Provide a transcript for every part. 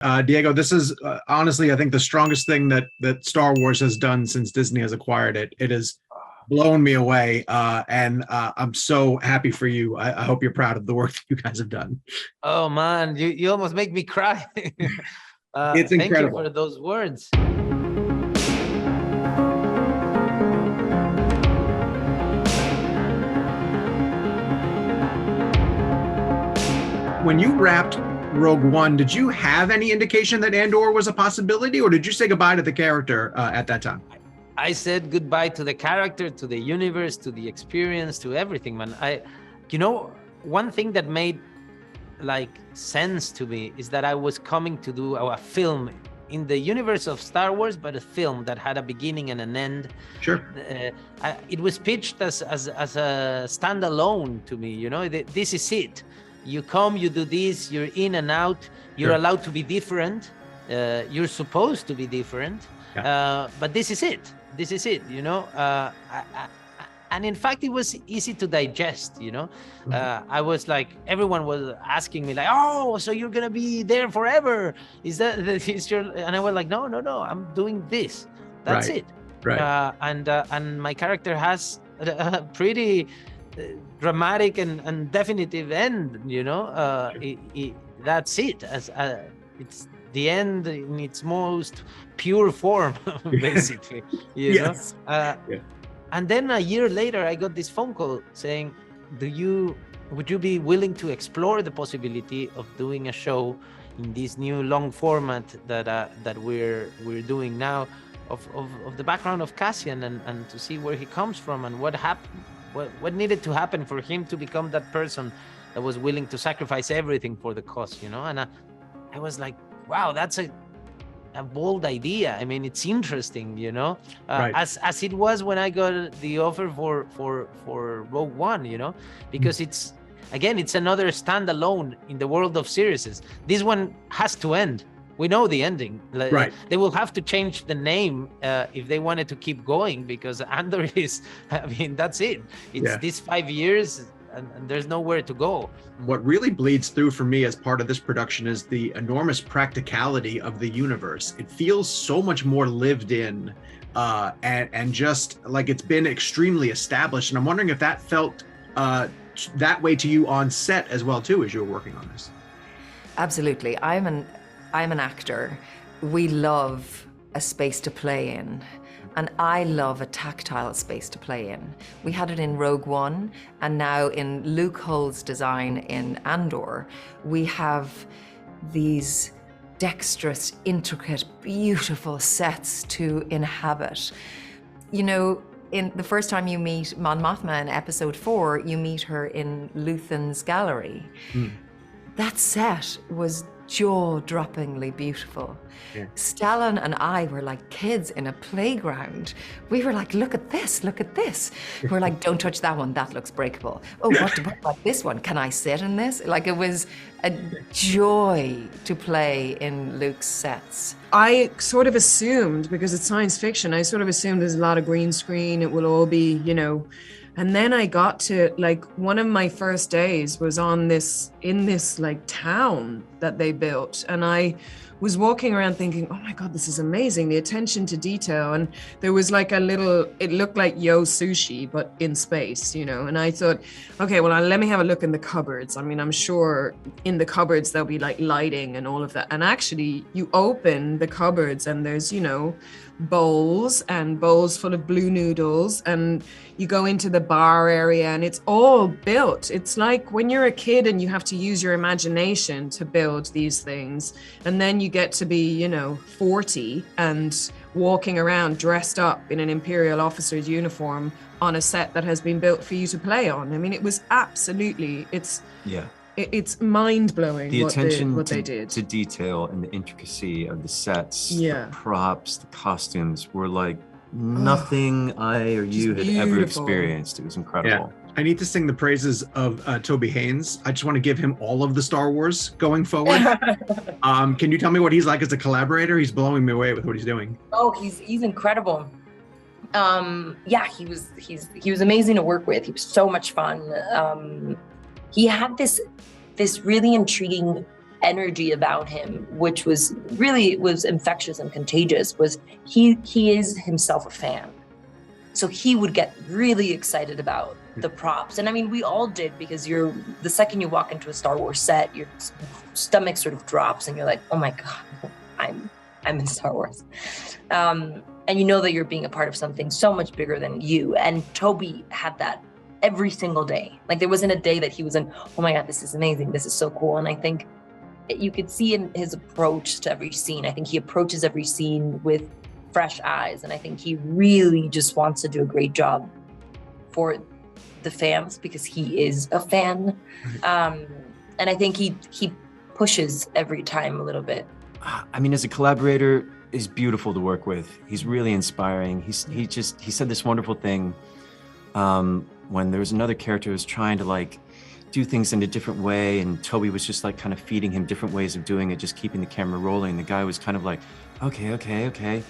Diego, this is honestly, I think, the strongest thing that Star Wars has done since Disney has acquired it. It has blown me away, and I'm so happy for you. I hope you're proud of the work that you guys have done. Oh man, you almost make me cry. It's incredible. Thank you for those words. When you wrapped Rogue One, did you have any indication that Andor was a possibility, or did you say goodbye to the character at that time? I said goodbye to the character, to the universe, to the experience, to everything, man. One thing that made sense to me is that I was coming to do a film in the universe of Star Wars, but a film that had a beginning and an end. Sure. It was pitched as a standalone to me. This is it. You come, you do this, you're in and out, you're allowed to be different, you're supposed to be different, but this is it, and in fact, it was easy to digest, I was like, everyone was asking me oh, so you're gonna be there forever, is your, and I was like, no, I'm doing this, that's it. Right. And my character has a pretty dramatic and definitive end, that's it. It's the end in its most pure form, basically. Yes. And then a year later, I got this phone call saying, would you be willing to explore the possibility of doing a show in this new long format that we're doing now, of the background of Cassian, and to see where he comes from and what happened. What needed to happen for him to become that person that was willing to sacrifice everything for the cause, And I was like, wow, that's a bold idea. I mean, it's interesting, Right. as it was when I got the offer for Rogue One, because it's another standalone in the world of series. This one has to end. We know the ending. Right. They will have to change the name if they wanted to keep going, because Andor is, that's it. It's these 5 years and there's nowhere to go. What really bleeds through for me as part of this production is the enormous practicality of the universe. It feels so much more lived in, and just like it's been extremely established. And I'm wondering if that felt that way to you on set as well, too, as you were working on this. Absolutely. I'm an actor. We love a space to play in, and I love a tactile space to play in. We had it in Rogue One, and now in Luke Hull's design in Andor, we have these dexterous, intricate, beautiful sets to inhabit. In the first time you meet Mon Mothma in episode 4, you meet her in Luthen's gallery. That set was jaw-droppingly beautiful. Yeah. Stellan and I were like kids in a playground. We were like, look at this, look at this. We're like, don't touch that one, that looks breakable. Oh, what about this one? Can I sit in this? Like, it was a joy to play in Luke's sets. I sort of assumed, because it's science fiction, I sort of assumed there's a lot of green screen, it will all be, and then I got to, one of my first days was in this town that they built, and I was walking around thinking, oh my God, this is amazing, the attention to detail. And there was it looked like Yo Sushi, but in space, and I thought, okay, well, let me have a look in the cupboards. I mean, I'm sure in the cupboards there'll be lighting and all of that. And actually you open the cupboards and there's, bowls full of blue noodles, and you go into the bar area and it's all built. It's like when you're a kid and you have to use your imagination to build these things, and then you get to be 40 and walking around dressed up in an Imperial officer's uniform on a set that has been built for you to play on. I mean, it was absolutely, it's mind-blowing what they did. To detail and the intricacy of the sets, the props, the costumes were like nothing I or you had ever experienced. It was incredible. Yeah. I need to sing the praises of Toby Haynes. I just want to give him all of the Star Wars going forward. Can you tell me what he's like as a collaborator? He's blowing me away with what he's doing. Oh, he's incredible. He was amazing to work with. He was so much fun. He had this really intriguing energy about him, which was infectious and contagious, was he is himself a fan. So he would get really excited about the props. And I mean, we all did, because the second you walk into a Star Wars set, your stomach sort of drops and you're like, oh my God, I'm in Star Wars. And you know that you're being a part of something so much bigger than you. And Toby had that every single day. Like, there wasn't a day that he wasn't, oh my God, this is amazing, this is so cool. And I think you could see in his approach to every scene, I think he approaches every scene with fresh eyes. And I think he really just wants to do a great job for the fans, because he is a fan. And I think he pushes every time a little bit. I mean, as a collaborator, he's beautiful to work with. He's really inspiring. He said this wonderful thing when there was another character who was trying to like do things in a different way, and Toby was just like kind of feeding him different ways of doing it, just keeping the camera rolling. The guy was kind of like, okay.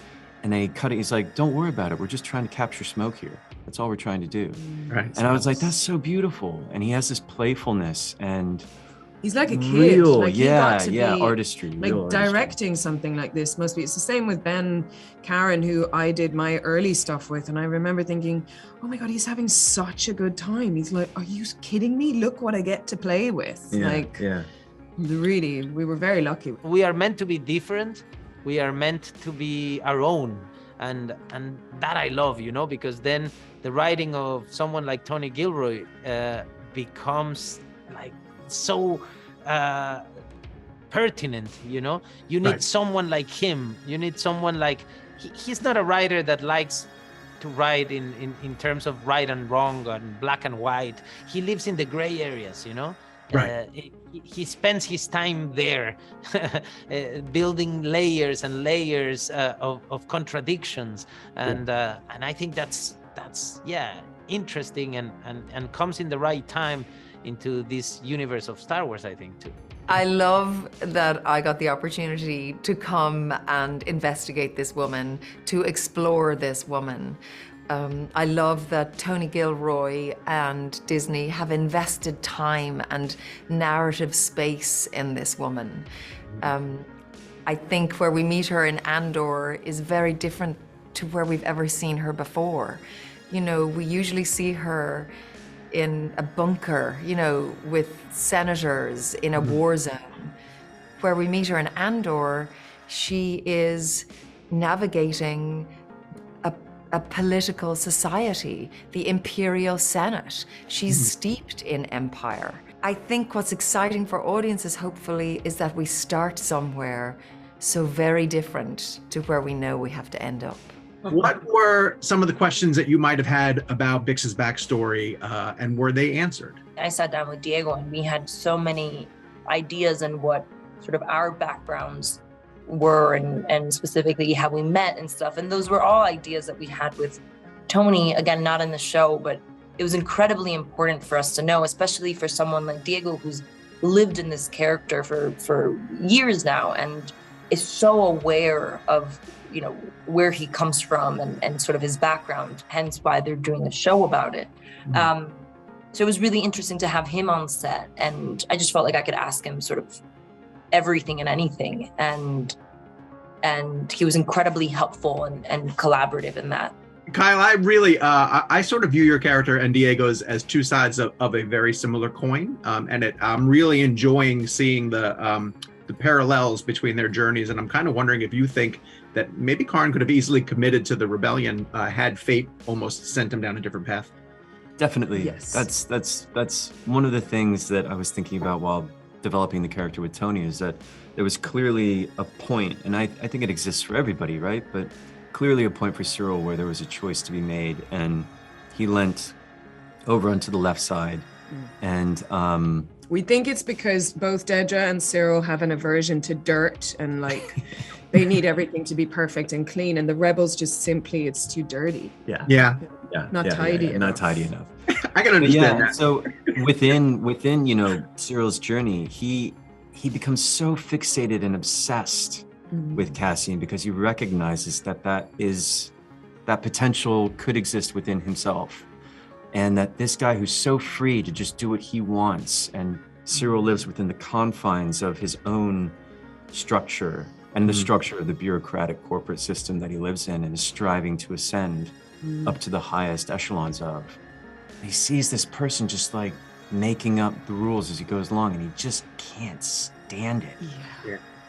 And they cut it. He's like, don't worry about it. We're just trying to capture smoke here. That's all we're trying to do. Right. And I was like, that's so beautiful. And he has this playfulness and he's like a kid. Real, like, he got to be, artistry. Like directing something like this must be. It's the same with Ben Karen, who I did my early stuff with, and I remember thinking, "Oh my God, he's having such a good time." He's like, "Are you kidding me? Look what I get to play with!" Really, we were very lucky. We are meant to be different. We are meant to be our own, and that I love, you know, because then the writing of someone like Tony Gilroy becomes like so pertinent, you know. You need someone like him. You need someone like he's not a writer that likes to write in terms of right and wrong and black and white. He lives in the gray areas, you know. He spends his time there building layers and layers of contradictions, and I think that's interesting and comes in the right time into this universe of Star Wars, I think, too. I love that I got the opportunity to come and investigate this woman, to explore this woman. I love that Tony Gilroy and Disney have invested time and narrative space in this woman. I think where we meet her in Andor is very different to where we've ever seen her before. You know, we usually see her in a bunker, you know, with senators in a war zone. Where we meet her in Andor, she is navigating a political society, the Imperial Senate. She's steeped in empire. I think what's exciting for audiences, hopefully, is that we start somewhere so very different to where we know we have to end up. What were some of the questions that you might have had about Bix's backstory, and were they answered? I sat down with Diego and we had so many ideas and what sort of our backgrounds were and specifically how we met and stuff. And those were all ideas that we had with Tony, again, not in the show, but it was incredibly important for us to know, especially for someone like Diego, who's lived in this character for years now and is so aware of, you know, where he comes from and sort of his background, hence why they're doing a show about it. So it was really interesting to have him on set, and I just felt like I could ask him sort of everything and anything, and he was incredibly helpful and collaborative in that. Kyle, I really, I sort of view your character and Diego's as two sides of a very similar coin, and I'm really enjoying seeing the parallels between their journeys, and I'm kind of wondering if you think that maybe Karn could have easily committed to the rebellion had fate almost sent him down a different path. Definitely. Yes. That's one of the things that I was thinking about while developing the character with Tony, is that there was clearly a point, and I think it exists for everybody, right? But clearly a point for Syril where there was a choice to be made, and he leant over onto the left side. And we think it's because both Dedra and Syril have an aversion to dirt, and like they need everything to be perfect and clean, and the rebels just simply, it's too dirty. Not tidy enough. Not tidy enough. I can understand that. So within you know, Cyril's journey, he becomes so fixated and obsessed with Cassian because he recognizes that potential could exist within himself, and that this guy who's so free to just do what he wants and Syril lives within the confines of his own structure and the structure of the bureaucratic corporate system that he lives in and is striving to ascend up to the highest echelons of. He sees this person just like making up the rules as he goes along, and he just can't stand it.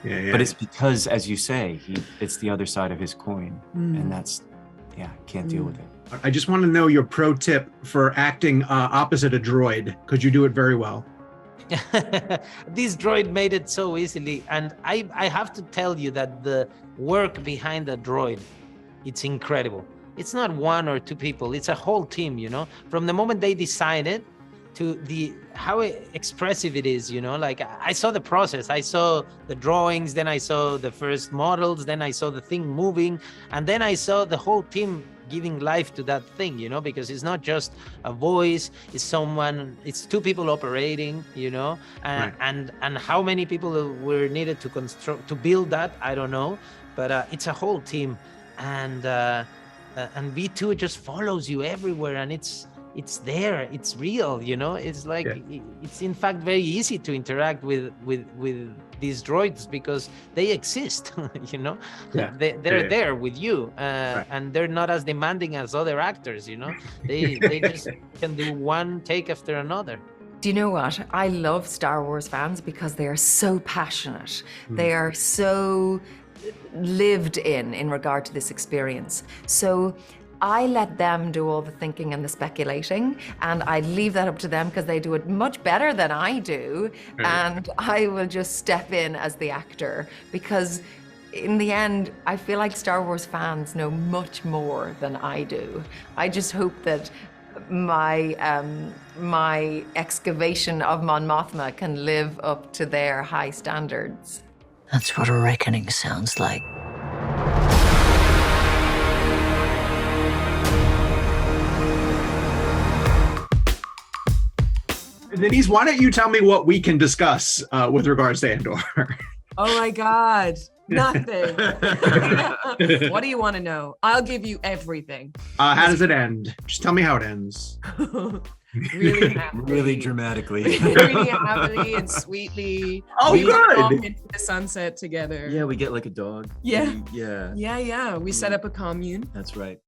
Yeah. But it's because, as you say, it's the other side of his coin, and that's, can't deal with it. I just want to know your pro tip for acting opposite a droid, because you do it very well. This droid made it so easily, and I have to tell you that the work behind the droid, it's incredible. It's not one or two people, it's a whole team, you know. From the moment they decided to how expressive it is, you know. Like, I saw the process, I saw the drawings, then I saw the first models, then I saw the thing moving, and then I saw the whole team giving life to that thing, you know, because it's not just a voice, it's two people operating, you know, and how many people were needed to build that, I don't know, but it's a whole team, and V2 just follows you everywhere, and it's there, it's real, you know. It's like it's in fact very easy to interact with these droids because they exist. You know, they're there with you, and they're not as demanding as other actors, you know. They just can do one take after another. Do you know what? I love Star Wars fans because they are so passionate. They are so lived in regard to this experience. So I let them do all the thinking and the speculating, and I leave that up to them because they do it much better than I do. And I will just step in as the actor, because in the end, I feel like Star Wars fans know much more than I do. I just hope that my excavation of Mon Mothma can live up to their high standards. That's what a reckoning sounds like. Denise, why don't you tell me what we can discuss with regards to Andor? Oh my God, nothing. What do you want to know? I'll give you everything. How does it end? Just tell me how it ends. Really happily. Really dramatically. Really happily and sweetly. Oh, we good. walk into the sunset together. Yeah, we get like a dog. Yeah. Yeah. Yeah. We set up a commune. That's right.